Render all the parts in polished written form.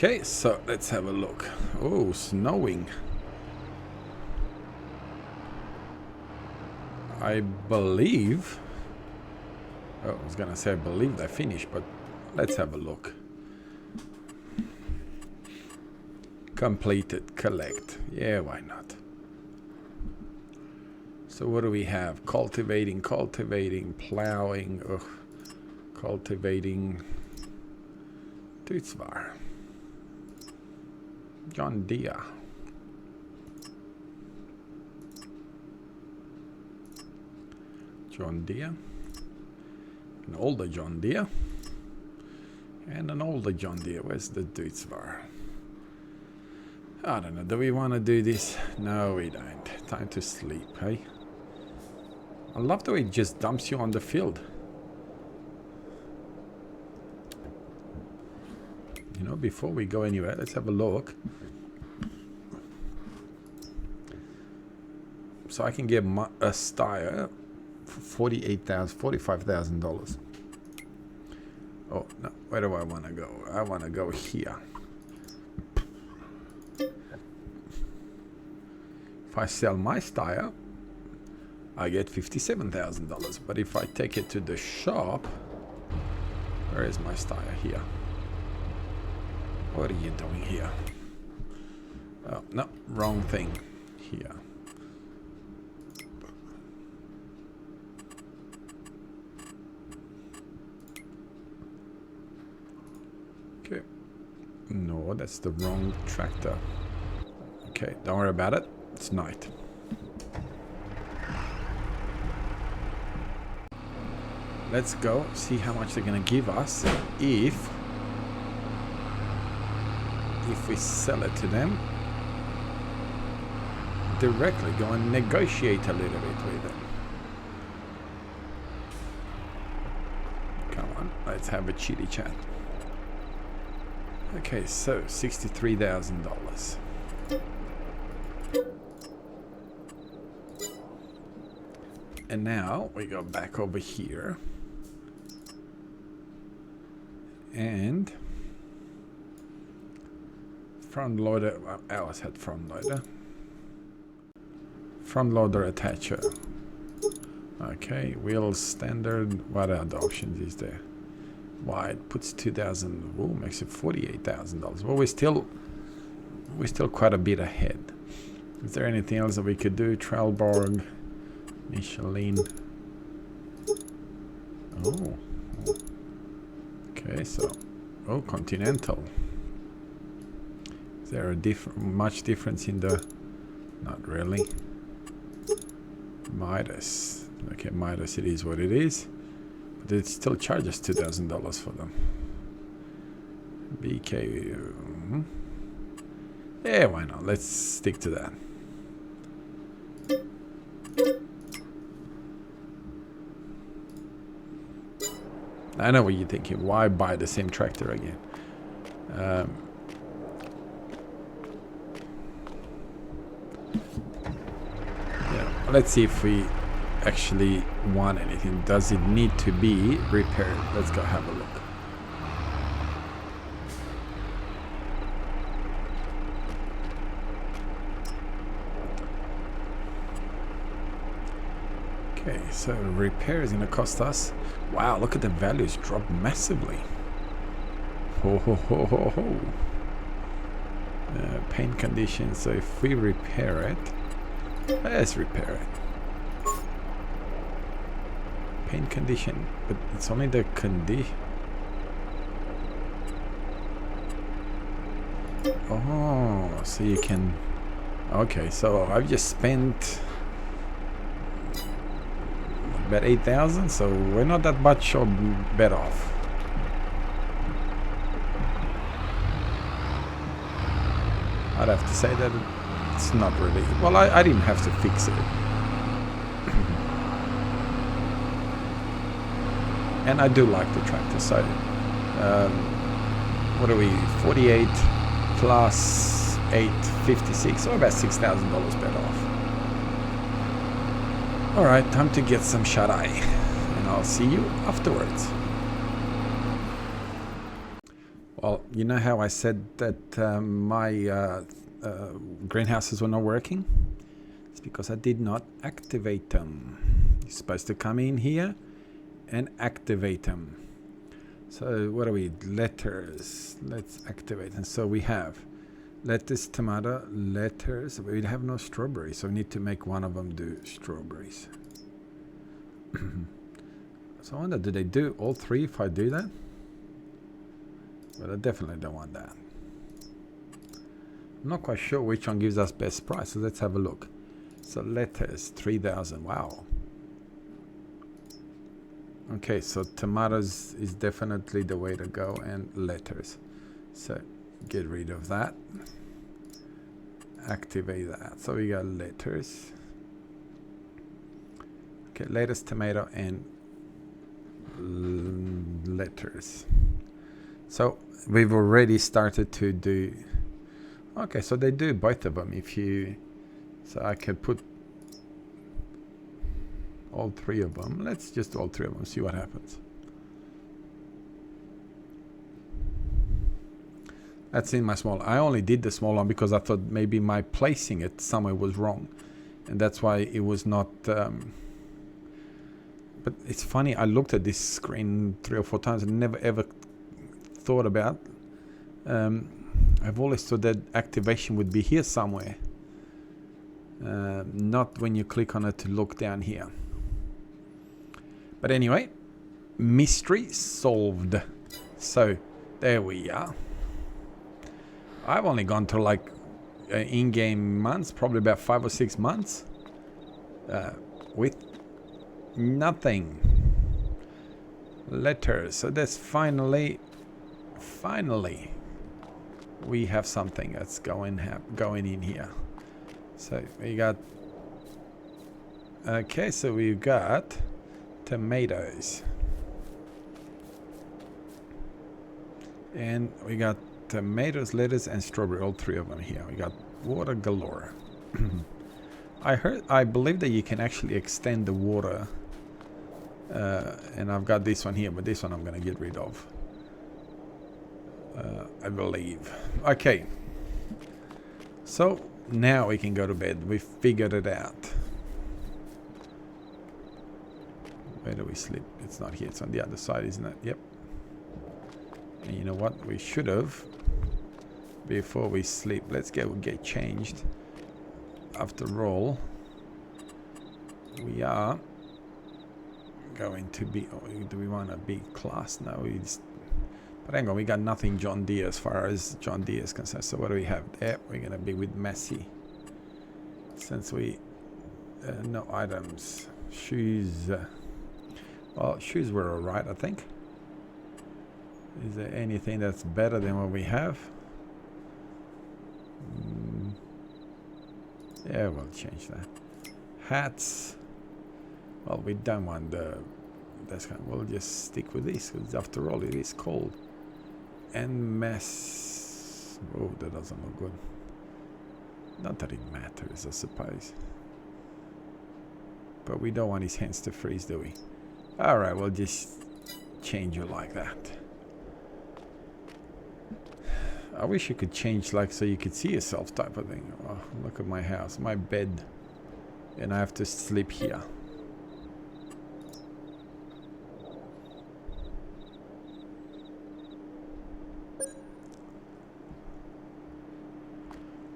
Okay, so let's have a look. Oh, snowing. I believe... Oh, I was gonna say I believe they finished, but let's have a look. Completed, collect. Yeah, why not? So what do we have? Cultivating, plowing, cultivating. Tutsvar. John Deere. John Deere. An older John Deere. And an older John Deere. Where's the Tutsvar? I don't know. Do we want to do this? No, we don't. Time to sleep, hey? I love the way it just dumps you on the field. You know, before we go anywhere, let's have a look. So I can get a Steyr for $45,000. Oh, no. Where do I want to go? I want to go here. If I sell my Steyr, I get $57,000. But if I take it to the shop, where is my Steyr? Here. What are you doing here? Oh, no, wrong thing. Here. Okay. No, that's the wrong tractor. Okay, don't worry about it. It's night. Let's go see how much they're gonna give us if we sell it to them directly. Go and negotiate a little bit with them. Come on, let's have a chitty chat. Okay, so $63,000. And now we go back over here and front loader. I always had front loader. Front loader attacher. Okay, wheels standard. What other options is there? Wide puts 2,000. Whoa, makes it $48,000. Well, we're still quite a bit ahead. Is there anything else that we could do? Trelleborg, Michelin. Oh. Okay, so Continental. Is there a much difference in the? Not really. Midas. Okay, Midas. It is what it is. But it still charges $2,000 for them. BK. Yeah, why not? Let's stick to that. I know what you're thinking. Why buy the same tractor again? Yeah, let's see if we actually want anything. Does it need to be repaired? Let's go have a look. Okay, so repair is going to cost us. Wow, look at the values drop massively. Ho ho ho ho ho. Paint condition. So if we repair it, let's repair it. Paint condition, but it's only the condition. Oh, so you can. Okay, so I've just spent about 8,000, so we're not that much or better off. I'd have to say that it's not really. Well, I didn't have to fix it. And I do like the tractor, so what are we, 48 plus 8, 56, so about $6,000 better off. Alright, time to get some shut-eye, and I'll see you afterwards. Well, you know how I said that my greenhouses were not working? It's because I did not activate them. You're supposed to come in here and activate them. So what are we? Letters. Let's activate. And so we have lettuce, tomato, letters. We have no strawberries, so we need to make one of them do strawberries. So I wonder, do they do all three if I do that? But I definitely don't want that. I'm not quite sure which one gives us best price, so let's have a look. So lettuce, 3,000, wow. Okay, so tomatoes is definitely the way to go, and letters. So get rid of that. Activate that. So we got letters. Okay, lettuce, tomato, and letters. So we've already started to do. Okay, so they do both of them. If you, so I could put all three of them. Let's just do all three of them. See what happens. That's in my small. I only did the small one because I thought maybe my placing it somewhere was wrong, and that's why it was not. But it's funny. I looked at this screen 3 or 4 times and never ever thought about. I've always thought that activation would be here somewhere, not when you click on it to look down here. But anyway, mystery solved. So there we are. I've only gone to like in-game months, probably about 5 or 6 months, with nothing. Letters. So that's finally we have something that's going in here. So we got. Okay, so we've got tomatoes, and we got tomatoes, lettuce, and strawberry. All three of them here. We got water galore. I believe that you can actually extend the water, and I've got this one here, but this one I'm going to get rid of. I believe. Okay. So now we can go to bed. We figured it out. Where do we sleep? It's not here. It's on the other side, isn't it? Yep. And you know what? We should have, before we sleep, let's get changed. After all, we are going to be. Oh, do we want a big class now? But hang on, we got nothing John Deere as far as John Deere is concerned. So what do we have there? We're going to be with Messi. Since we... no items. Shoes. Well, shoes were alright, I think. Is there anything that's better than what we have? Yeah, we'll change that. Hats. Well, we don't want the... That's kind of, we'll just stick with this, because after all, it is cold. And mess. Oh, that doesn't look good. Not that it matters, I suppose. But we don't want his hands to freeze, do we? Alright, we'll just change it like that. I wish you could change, like, so you could see yourself type of thing. Oh, look at my house, my bed. And I have to sleep here.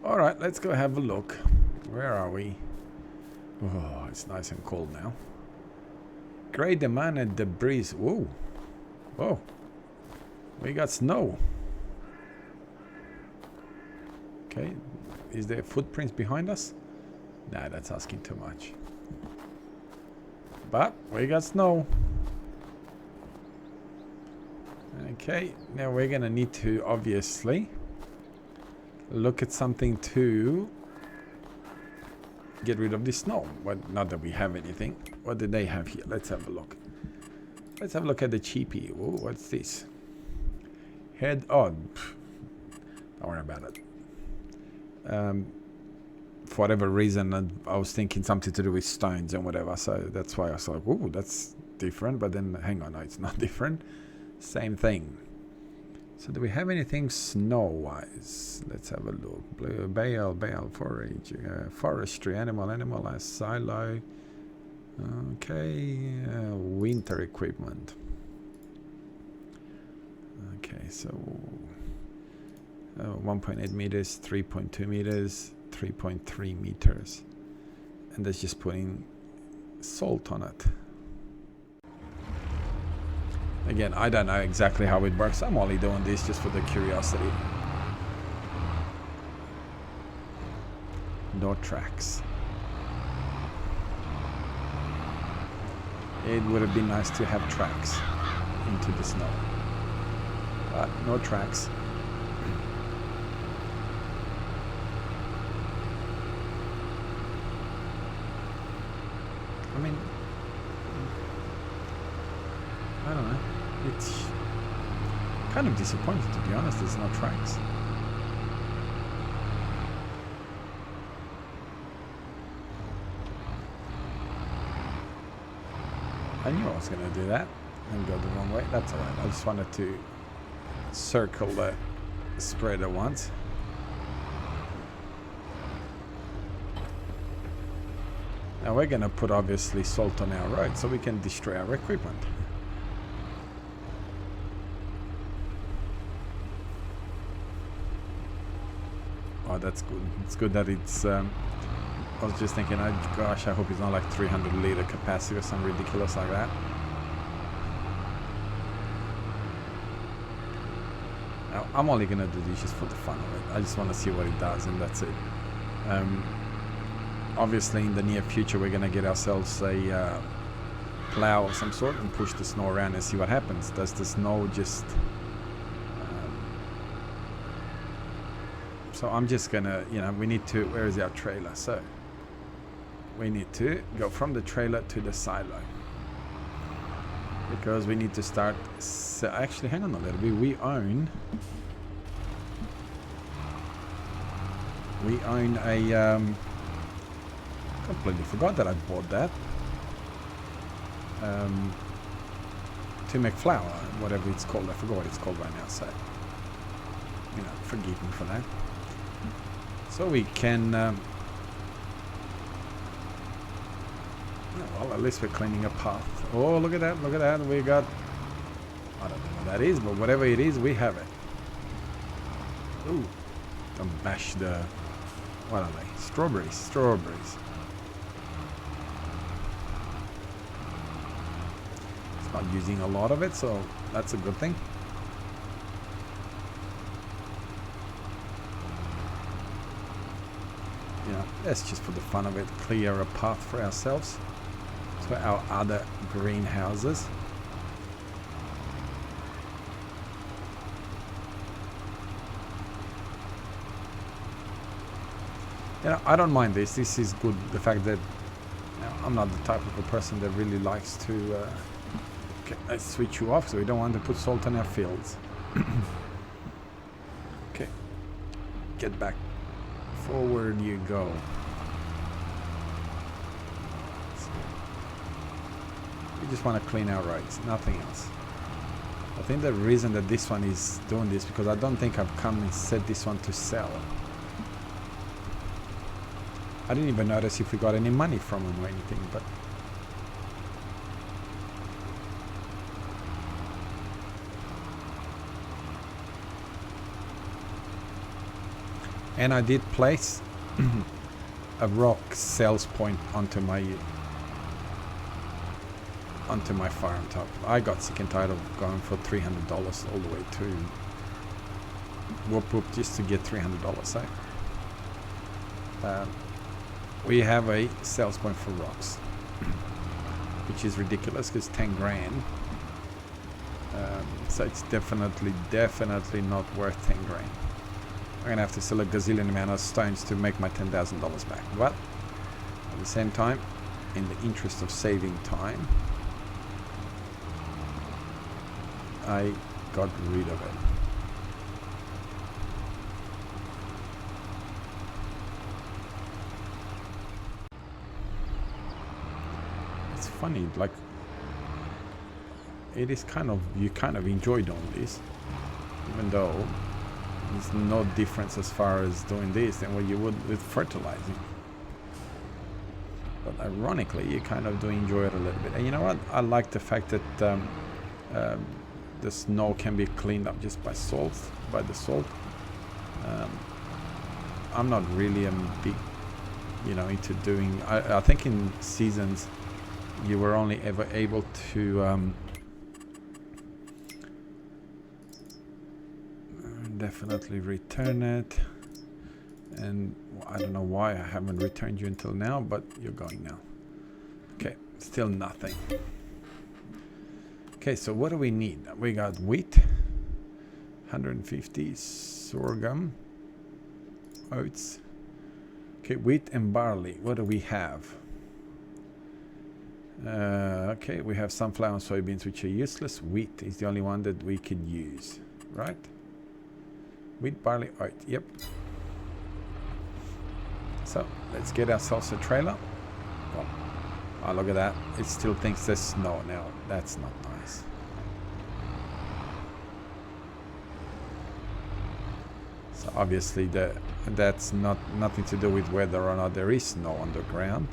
Alright, let's go have a look. Where are we? Oh, it's nice and cold now. Great demand and debris. Whoa. Whoa. We got snow. Okay. Is there footprints behind us? Nah, that's asking too much. But we got snow. Okay. Now we're going to need to obviously look at something to get rid of the snow. But not that we have anything. What do they have here? Let's have a look. Let's have a look at the cheapie. Whoa, what's this? Head on. Don't worry about it. For whatever reason, I was thinking something to do with stones and whatever. So that's why I was like, ooh, that's different. But then, hang on, no, it's not different. Same thing. So do we have anything snow-wise? Let's have a look. Bale, forage, forestry, animal as silo. Okay, winter equipment. Okay, so 1.8 meters, 3.2 meters, 3.3 meters. And that's just putting salt on it. Again, I don't know exactly how it works. I'm only doing this just for the curiosity. No tracks. It would have been nice to have tracks into the snow. But no tracks. I mean, I don't know. It's kind of disappointing, to be honest. There's no tracks. I knew I was going to do that and go the wrong way. That's alright. I just wanted to circle the spreader once. Now we're going to put obviously salt on our road so we can destroy our equipment. Oh, that's good. It's good that it's... I was just thinking, oh, gosh, I hope it's not like 300 litre capacity or something ridiculous like that. Now, I'm only going to do this just for the fun of it. I just want to see what it does, and that's it. Obviously, in the near future, we're going to get ourselves a plow of some sort and push the snow around and see what happens. Does the snow just... So I'm just gonna, we need to, where is our trailer? So we need to go from the trailer to the silo. Because we need to start, so actually hang on a little bit, we own a, completely forgot that I bought that. To make flour, whatever it's called, I forgot what it's called right now, so, forgive me for that. So we can, well, at least we're cleaning a path. Oh, look at that, we got, I don't know what that is, but whatever it is, we have it. Ooh, don't bash the, what are they? Strawberries. It's not using a lot of it, so that's a good thing. Let's just for the fun of it clear a path for ourselves to our other greenhouses. I don't mind this. This is good. The fact that I'm not the type of a person that really likes to. Okay, let's switch you off, so we don't want to put salt on our fields. Okay, get back. Forward you go. We just want to clean our roads, nothing else. I think the reason that this one is doing this because I don't think I've come and set this one to sell. I didn't even notice if we got any money from them or anything, but and I did place a rock sales point onto my farm top. I got sick and tired of going for $300 all the way to whoop just to get $300. So we have a sales point for rocks, which is ridiculous because 10 grand. So it's definitely not worth 10 grand. I'm gonna have to sell a gazillion amount of stones to make my $10,000 back. But at the same time, in the interest of saving time, I got rid of it. It's funny, like it is kind of, you kind of enjoy doing this. even though there's no difference as far as doing this than what you would with fertilizing. But ironically, you kind of do enjoy it a little bit. And you know what? I like the fact that the snow can be cleaned up just by the salt. I'm not really a big, into doing. I think in seasons you were only ever able to definitely return it. And I don't know why I haven't returned you until now, but you're going now. Okay, still nothing. Okay, so what do we need? We got wheat, 150, sorghum, oats. Okay, wheat and barley. What do we have? Okay, we have sunflower and soybeans, which are useless. Wheat is the only one that we can use, right? Wheat, barley, oat. Yep. So let's get ourselves a trailer. Oh, look at that. It still thinks there's snow now. That's not nice. So obviously that's nothing to do with whether or not there is snow on the ground.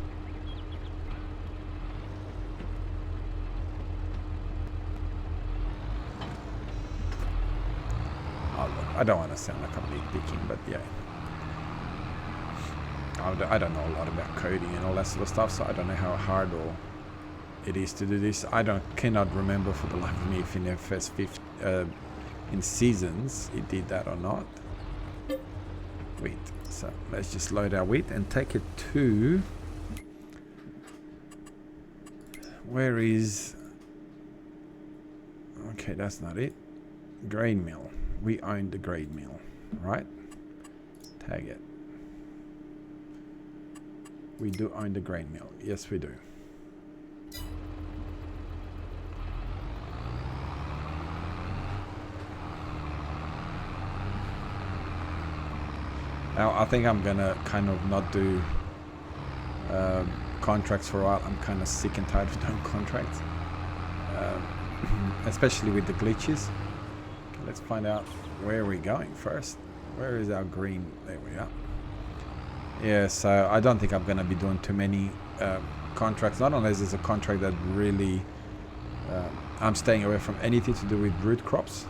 Oh, look, I don't want to sound like I'm nitpicking, but yeah. I don't know a lot about coding and all that sort of stuff, so I don't know how hard or it is to do this. Cannot remember for the life of me if in FS5 in seasons it did that or not. Wheat. So let's just load our wheat and take it to where is? Okay, that's not it. Grain mill. We own the grain mill, right? Tag it. We do own the grain mill. Yes, we do. Now, I think I'm gonna kind of not do contracts for a while. I'm kind of sick and tired of doing contracts, especially with the glitches. Okay, let's find out where we're going first. Where is our green? There we are. Yeah, so I don't think I'm going to be doing too many contracts, not unless it's a contract that really... I'm staying away from anything to do with root crops.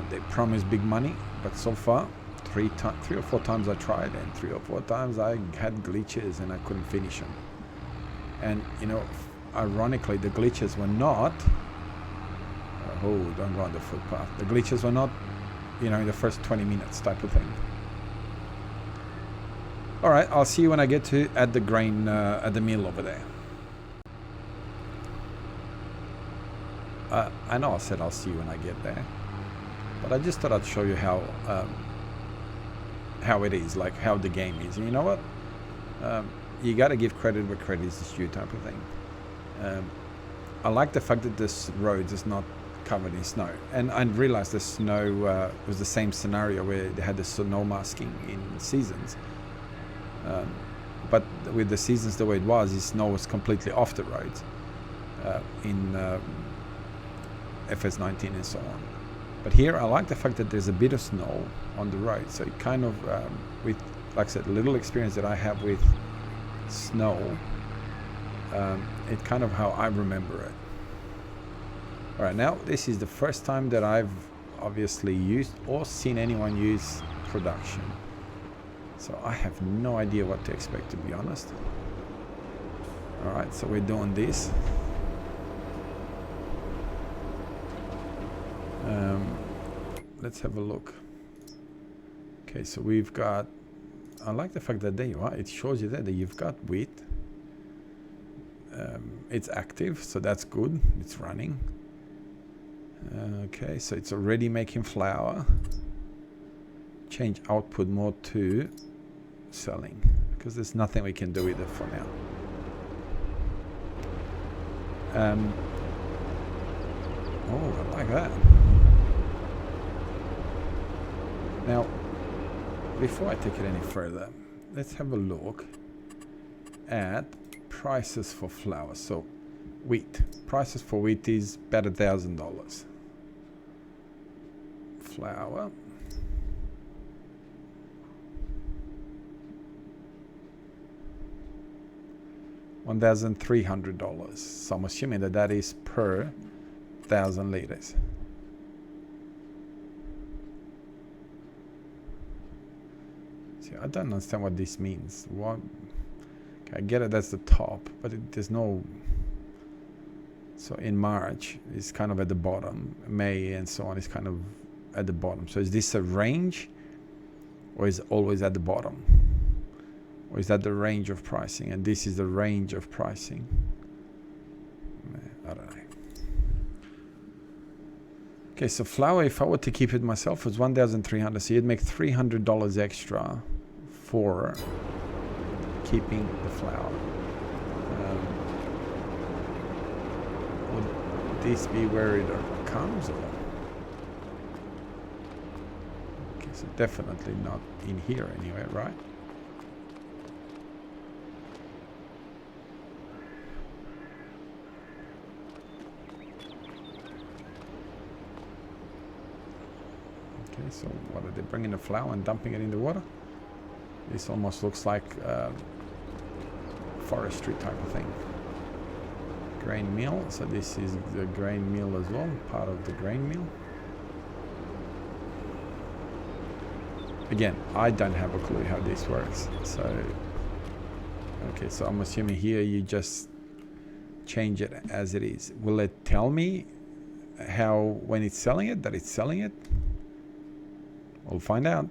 They promise big money, but so far, three or four times I tried, and 3 or 4 times I had glitches and I couldn't finish them. And, ironically, the glitches were not... oh, don't go on the footpath. The glitches were not, in the first 20 minutes type of thing. All right, I'll see you when I get at the grain at the mill over there. I know I said I'll see you when I get there, but I just thought I'd show you how it is, like how the game is. And you know what? You got to give credit where credit is due, type of thing. I like the fact that this road is not covered in snow, and I realized the snow was the same scenario where they had the snow masking in seasons. But with the seasons the way it was, the snow was completely off the roads in FS19 and so on. But here I like the fact that there's a bit of snow on the road, so it kind of, with, like I said, little experience that I have with snow, it's kind of how I remember it. Alright, now this is the first time that I've obviously used or seen anyone use production. So I have no idea what to expect, to be honest. Alright, so we're doing this. Let's have a look. Okay, so we've got... I like the fact that there you are. It shows you there that you've got wheat. It's active, so that's good. It's running. Okay, so it's already making flour. Change output mode to selling, because there's nothing we can do with it for now. Oh, I like that. Now, before I take it any further, let's have a look at prices for flour. So, wheat. Prices for wheat is about $1,000. flour. $1,300. So I'm assuming that that is per 1,000 liters. See, I don't understand what this means. What? Okay, I get it. That's the top, but there's no. So in March, it's kind of at the bottom. May and so on is kind of at the bottom. So is this a range, or is it always at the bottom? Or is that the range of pricing? And this is the range of pricing. I don't know. Okay, so flour, if I were to keep it myself, was $1,300. So you'd make $300 extra for keeping the flour. Would this be where it comes? Or? Okay, so definitely not in here anyway, right? So what are they bringing the flour and dumping it in the water? This almost looks like forestry type of thing. Grain mill. So this is the grain mill as well, part of the grain mill. Again, I don't have a clue how this works. So, okay, so I'm assuming here you just change it as it is. Will it tell me how, when it's selling it, that it's selling it? We'll find out.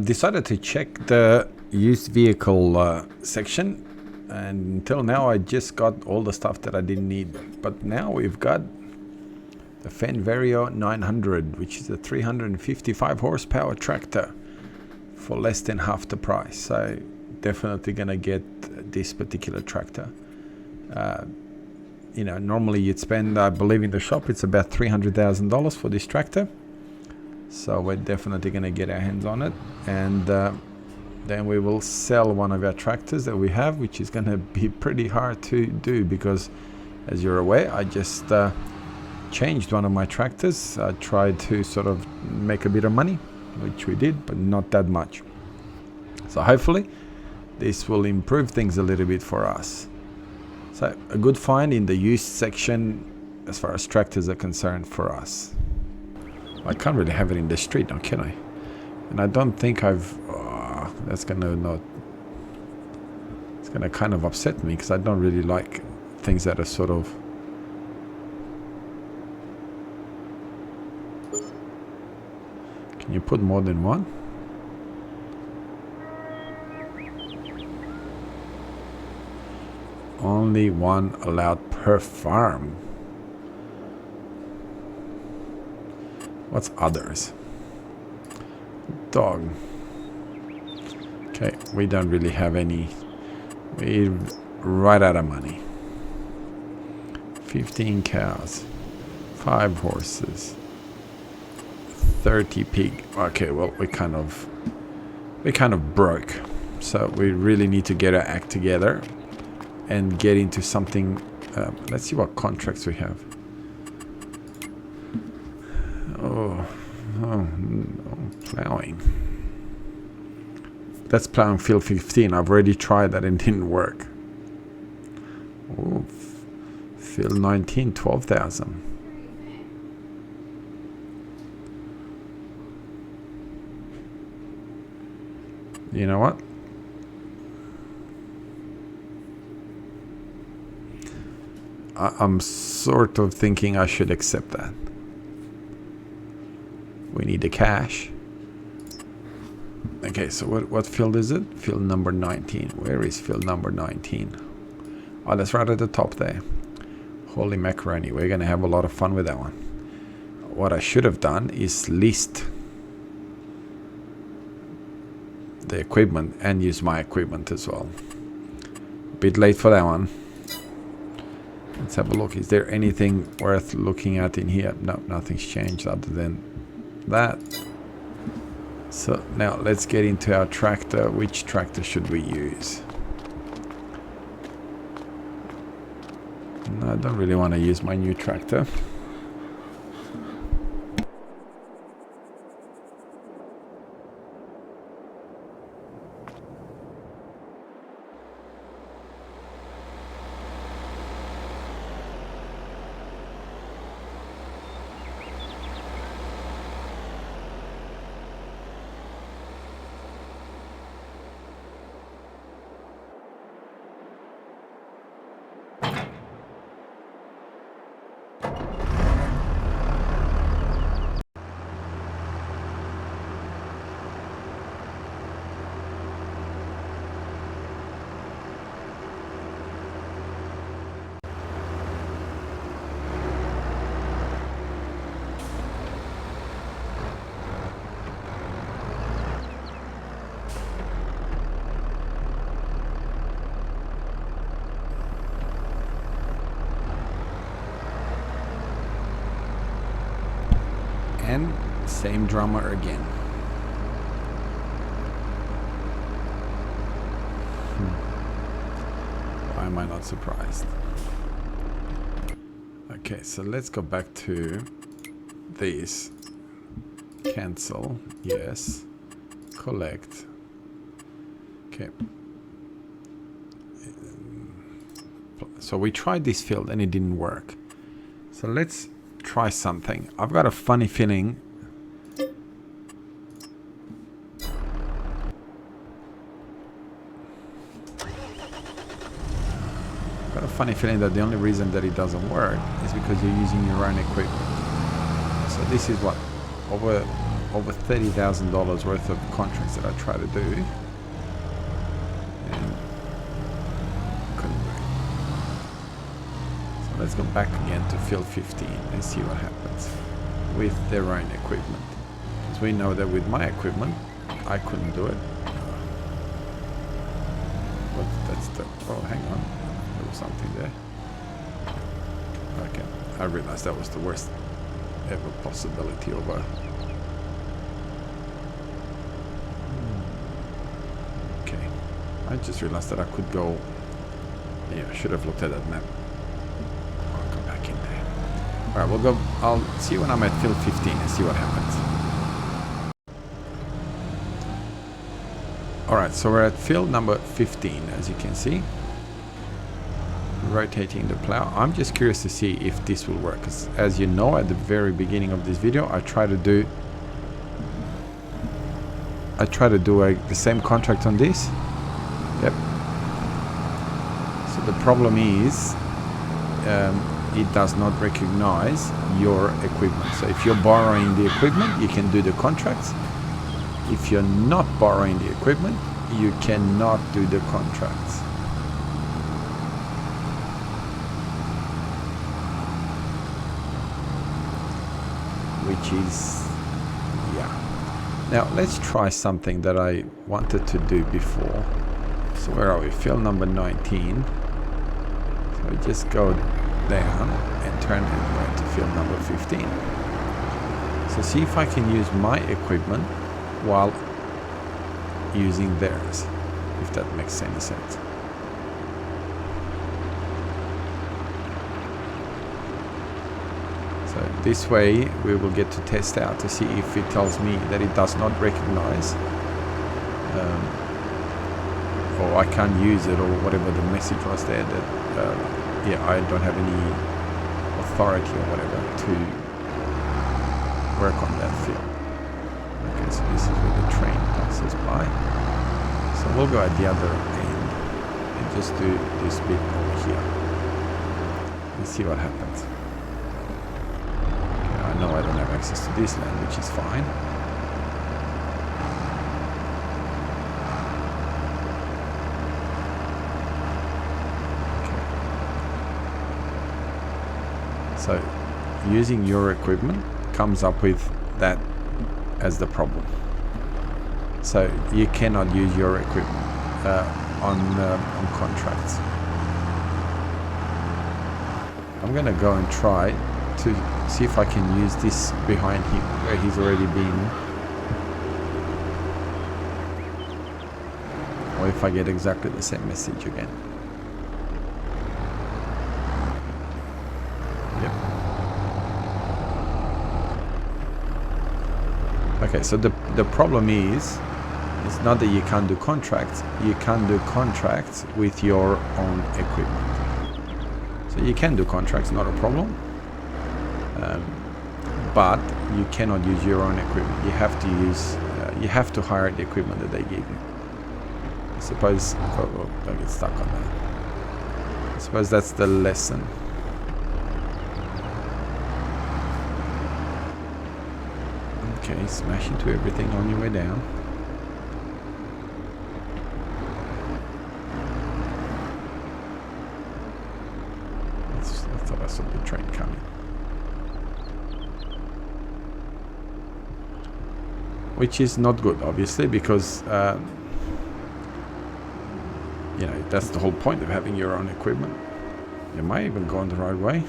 Decided to check the used vehicle section, and until now I just got all the stuff that I didn't need. But now we've got the Fendt Vario 900, which is a 355 horsepower tractor for less than half the price. So definitely gonna get this particular tractor. You know, normally you'd spend, I believe in the shop, it's about $300,000 for this tractor. So we're definitely going to get our hands on it, and then we will sell one of our tractors that we have, which is going to be pretty hard to do because, as you're aware, I just changed one of my tractors. I tried to sort of make a bit of money, which we did, but not that much. So hopefully this will improve things a little bit for us. So a good find in the used section as far as tractors are concerned for us. I can't really have it in the street now, can I? And I don't think I've... that's gonna not... It's gonna kind of upset me because I don't really like things that are sort of... Can you put more than one? Only one allowed per farm. What's others? Dog. Okay, we don't really have any. We're right out of money. 15 cows, 5 horses, 30 pig. Okay, well, we kind of broke. So we really need to get our act together and get into something. Let's see what contracts we have. Oh, plowing. That's plowing field 15. I've already tried that and it didn't work. Oh, field 19, 12,000. You know what? I'm sort of thinking I should accept that. We need the cash. Okay, so what field is it? Field number 19. Where is field number 19? Oh, that's right at the top there. Holy macaroni. We're going to have a lot of fun with that one. What I should have done is list the equipment and use my equipment as well. A bit late for that one. Let's have a look. Is there anything worth looking at in here? No, nothing's changed other than that. So now let's get into our tractor. Which tractor should we use? No, I don't really want to use my new tractor. And same drummer again. Why am I not surprised? Okay, so let's go back to this. Cancel, yes. Collect. Okay. So we tried this field and it didn't work. So let's try something. I've got a funny feeling that the only reason that it doesn't work is because you're using your own equipment. So this is what over $30,000 worth of contracts that I try to do and couldn't do it. So let's go back again to field 15 and see what happens with their own equipment, because we know that with my equipment I couldn't do it. Oh, hang on, there was something there. Okay, I realized that was the worst ever possibility of a... Okay, I just realized that I could go... Yeah, I should have looked at that map. I'll go back in there. Alright, we'll go... I'll see you when I'm at field 15 and see what happens. Alright, so we're at field number 15, as you can see. Rotating the plow. I'm just curious to see if this will work, because as you know, at the very beginning of this video I try to do the same contract on this. Yep. So the problem is it does not recognize your equipment. So if you're borrowing the equipment, you can do the contracts. If you're not borrowing the equipment, you cannot do the contracts. which is, yeah. Now let's try something that I wanted to do before. So where are we? Field number 19. So we just go down and turn it into field number 15. So see if I can use my equipment while using theirs, if that makes any sense. So this way we will get to test out to see if it tells me that it does not recognize or I can't use it, or whatever the message was there, that yeah, I don't have any authority or whatever to work on that field. Okay, so this is where the train passes by. So we'll go at the other end and just do this bit over here and see what happens. Okay, I know I don't have access to this land, which is fine. So using your equipment comes up with that as the problem. So you cannot use your equipment on contracts. I'm gonna go and try to see if I can use this behind him where he's already been, or if I get exactly the same message again. Okay, so the problem is, it's not that you can't do contracts, you can't do contracts with your own equipment. So you can do contracts, not a problem, but you cannot use your own equipment. You have to use, you have to hire the equipment that they give you. I suppose, oh, don't get stuck on that. I suppose that's the lesson. Okay, smash into everything on your way down. I thought I saw the train coming. Which is not good, obviously, because you know, that's the whole point of having your own equipment. Am I even going the right way?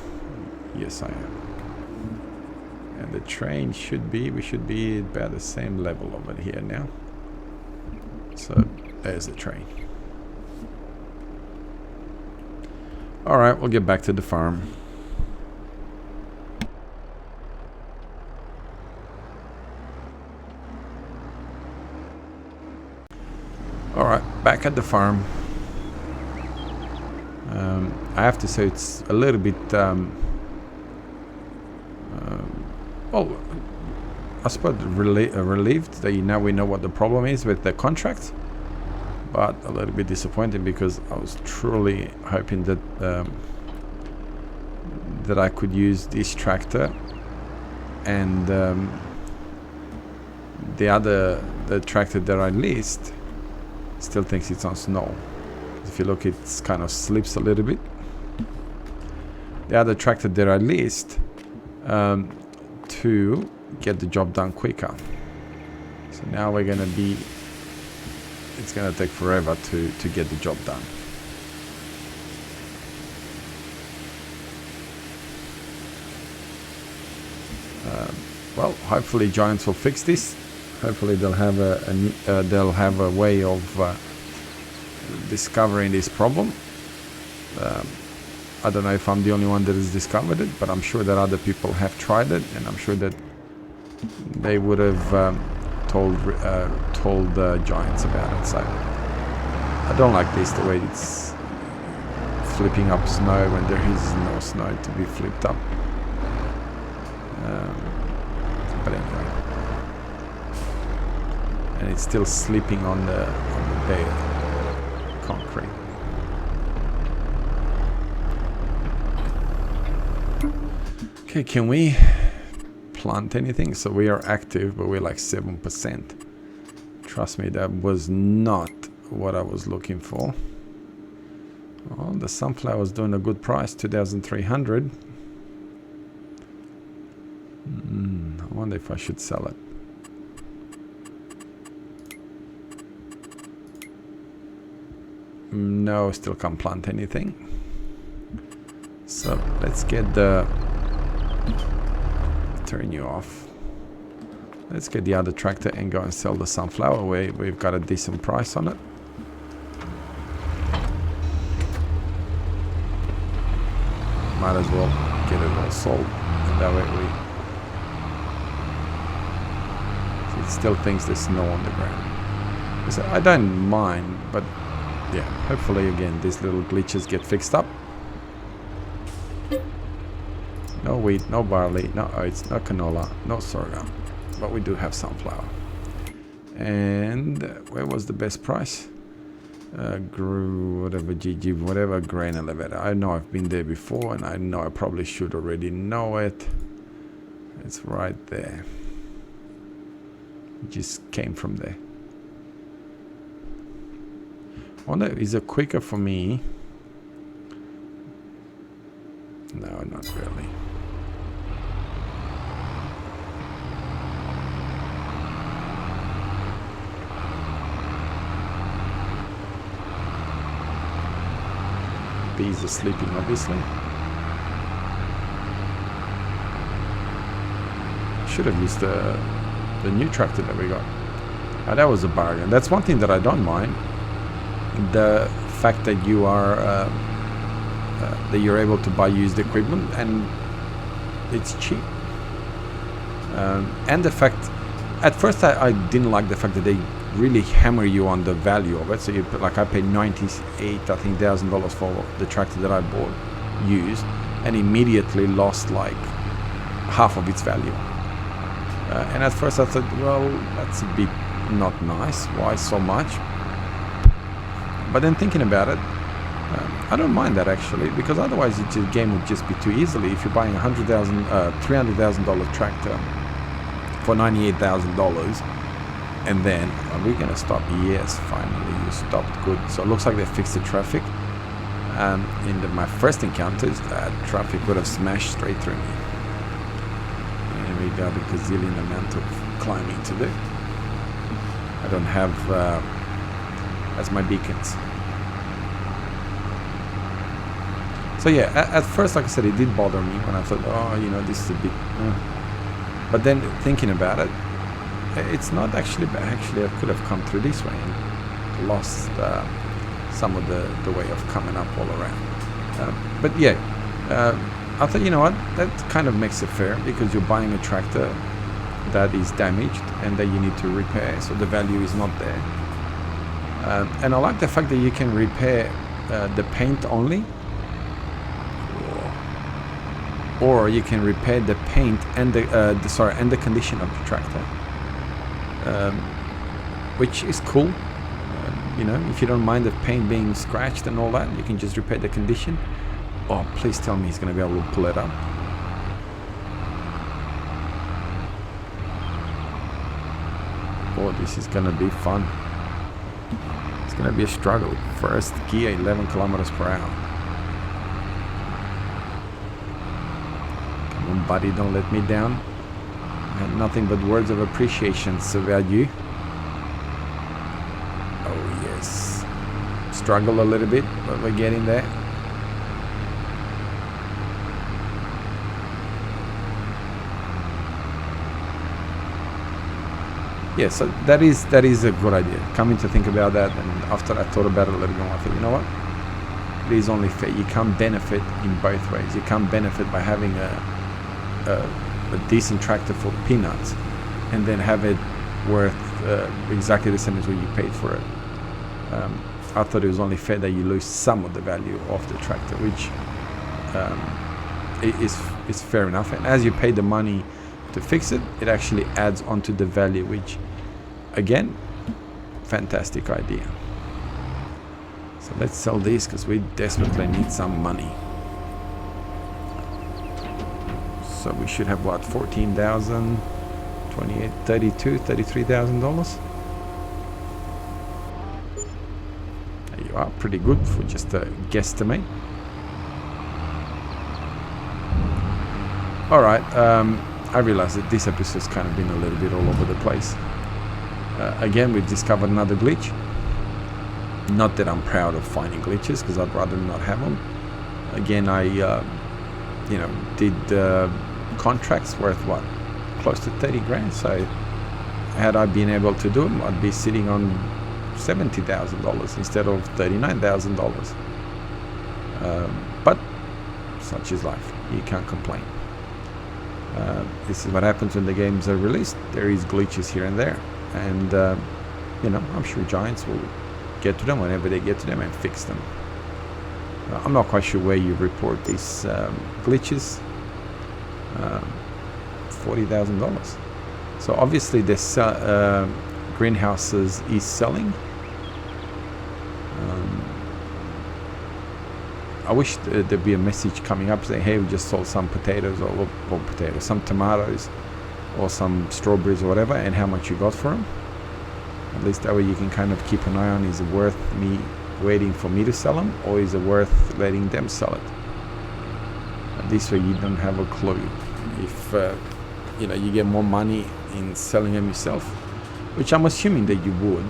Yes, I am. And the train should be, we should be about the same level over here now. So there's the train. All right, we'll get back to the farm. All right, back at the farm. I have to say it's a little bit well, I suppose relieved that now we know what the problem is with the contract, but a little bit disappointed because I was truly hoping that that I could use this tractor and the tractor that I leased still thinks it's on snow. If you look, it's kind of slips a little bit. The other tractor that I leased to get the job done quicker. So now we're gonna be, it's gonna take forever to get the job done. Well, hopefully Giants will fix this. Hopefully they'll have a way of discovering this problem. I don't know if I'm the only one that has discovered it, but I'm sure that other people have tried it, and I'm sure that they would have told the Giants about it. So I don't like this, the way it's flipping up snow when there is no snow to be flipped up. But anyway, and it's still slipping on the bare concrete. Okay, can we plant anything? So we are active, but we're like 7%. Trust me, that was not what I was looking for. Oh, the sunflower's doing a good price, 2,300. wonder if I should sell it. No, still can't plant anything. So let's get the... Turn you off. Let's get the other tractor and go and sell the sunflower. We've got a decent price on it. Might as well get it all sold. And that way it still thinks there's snow on the ground. So I don't mind, but yeah, hopefully again these little glitches get fixed up. No wheat, no barley, no oats, no canola, no sorghum. But we do have sunflower. And where was the best price? Whatever GG, whatever grain elevator. I know I've been there before, and I know I probably should already know it. It's right there. It just came from there. I wonder, is it quicker for me? No, not really. Bees are sleeping, obviously. Should have used the new tractor that we got. That was a bargain. That's one thing that I don't mind. The fact that you are that you're able to buy used equipment and it's cheap. And the fact, at first I didn't like the fact that they really hammer you on the value of it. So you put, like I paid $98,000 for the tractor that I bought used, and immediately lost like half of its value. And at first I thought, well, that's a bit not nice. Why so much? But then thinking about it, I don't mind that actually, because otherwise the game would just be too easily. If you're buying a $300,000 tractor for $98,000, and then are we going to stop? Yes, finally you stopped. Good. So it looks like they fixed the traffic. In my first encounters, that traffic would have smashed straight through me. And we got a gazillion amount of climbing to do. I don't have as my beacons. So yeah, at first, like I said, it did bother me when I thought, oh, you know, this is a bit... But then thinking about it, it's not actually bad. Actually, I could have come through this way and lost some of the way of coming up all around. But yeah, I thought, you know what, that kind of makes it fair, because you're buying a tractor that is damaged and that you need to repair, so the value is not there. And I like the fact that you can repair the paint only, or you can repair the paint and the condition of the tractor, which is cool. You know, if you don't mind the paint being scratched and all that, you can just repair the condition. Oh, please tell me he's going to be able to pull it up. Oh, this is going to be fun. It's going to be a struggle. First gear, 11 kilometers per hour. Come on, buddy, don't let me down. I had nothing but words of appreciation about you. Oh, yes. Struggle a little bit, but we're getting there. Yeah, so that is a good idea. Coming to think about that, and after I thought about it a little bit more, I thought, you know what? It is only fair. You can't benefit in both ways. You can't benefit by having a decent tractor for peanuts, and then have it worth exactly the same as what you paid for it. I thought it was only fair that you lose some of the value of the tractor, which is fair enough. And as you pay the money to fix it, it actually adds onto the value, which, again, fantastic idea. So let's sell these because we desperately need some money. So we should have what, 14,000, 28, 32, $33,000. There you are, pretty good for just a guesstimate. All right. I realized that this episode's kind of been a little bit all over the place. Again, we've discovered another glitch. Not that I'm proud of finding glitches, because I'd rather not have them. Again, I did contracts worth what, close to 30 grand. So had I been able to do them, I'd be sitting on $70,000 instead of $39,000. But such is life. You can't complain. This is what happens when the games are released. There is glitches here and there, and I'm sure Giants will get to them whenever they get to them and fix them. I'm not quite sure where you report these glitches. $40,000. So obviously this greenhouses is selling. I wish there'd be a message coming up saying, hey, we just sold some potatoes or potatoes, some tomatoes or some strawberries or whatever, and how much you got for them. At least that way you can kind of keep an eye on, is it worth me waiting for me to sell them, or is it worth letting them sell it? And this way you don't have a clue. If you get more money in selling them yourself, which I'm assuming that you would,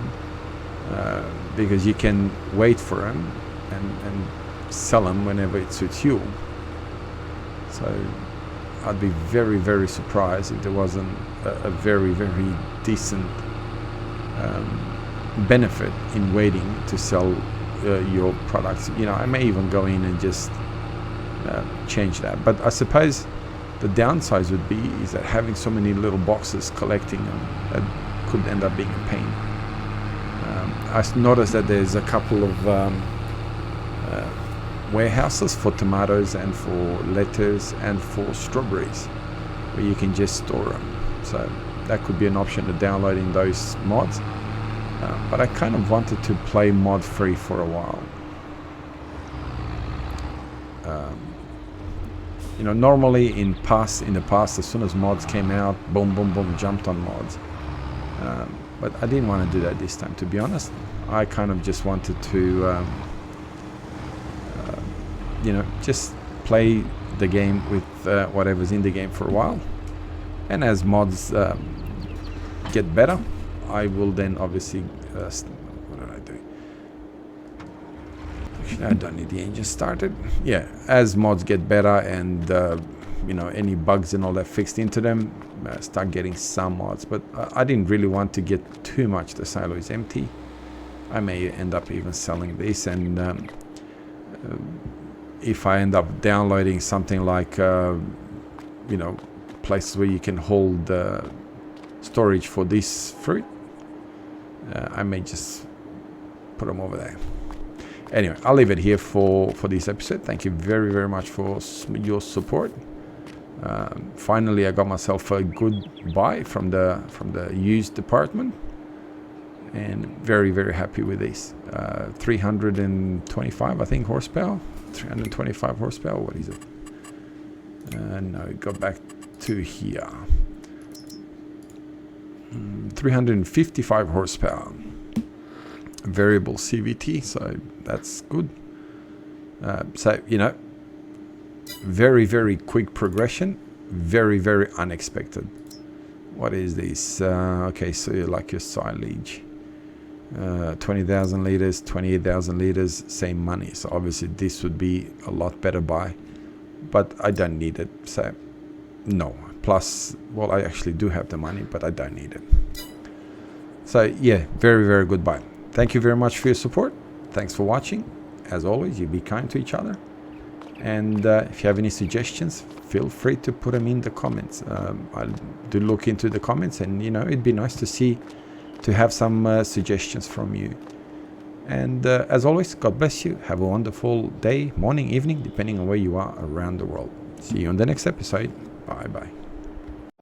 because you can wait for them and sell them whenever it suits you. So I'd be very, very surprised if there wasn't a very, very decent benefit in waiting to sell your products. I may even go in and just change that. But I suppose the downsides would be is that having so many little boxes collecting them, that could end up being a pain. I noticed that there's a couple of warehouses for tomatoes and for lettuce and for strawberries where you can just store them. So that could be an option to downloading those mods. But I kind of wanted to play mod free for a while. Normally in the past, as soon as mods came out, boom, boom, boom, jumped on mods. But I didn't want to do that this time, to be honest. I kind of just wanted to, just play the game with whatever's in the game for a while. And as mods get better, I will then obviously, what did I do? Actually, I don't need the engine started. Yeah, as mods get better and, any bugs and all that fixed into them, start getting some mods. But I didn't really want to get too much. The silo is empty. I may end up even selling this, and if I end up downloading something like, places where you can hold storage for this fruit, I may just put them over there. Anyway, I'll leave it here for this episode. Thank you very, very much for your support. Finally, I got myself a good buy from the used department, and very, very happy with this. 325, I think, horsepower. 325 horsepower. What is it? No, go back to here. 355 horsepower. Variable CVT, so that's good. Very, very quick progression. Very, very unexpected. What is this? Okay, so you like your silage. 20,000 liters, 28,000 liters, same money. So obviously this would be a lot better buy, but I don't need it. So no. Plus, well, I actually do have the money, but I don't need it. So yeah, very, very good buy. Thank you very much for your support. Thanks for watching. As always, you be kind to each other. And if you have any suggestions, feel free to put them in the comments. I'll do look into the comments, and it'd be nice to have some suggestions from you. And as always, God bless you. Have a wonderful day, morning, evening, depending on where you are around the world. See you on the next episode. Bye bye.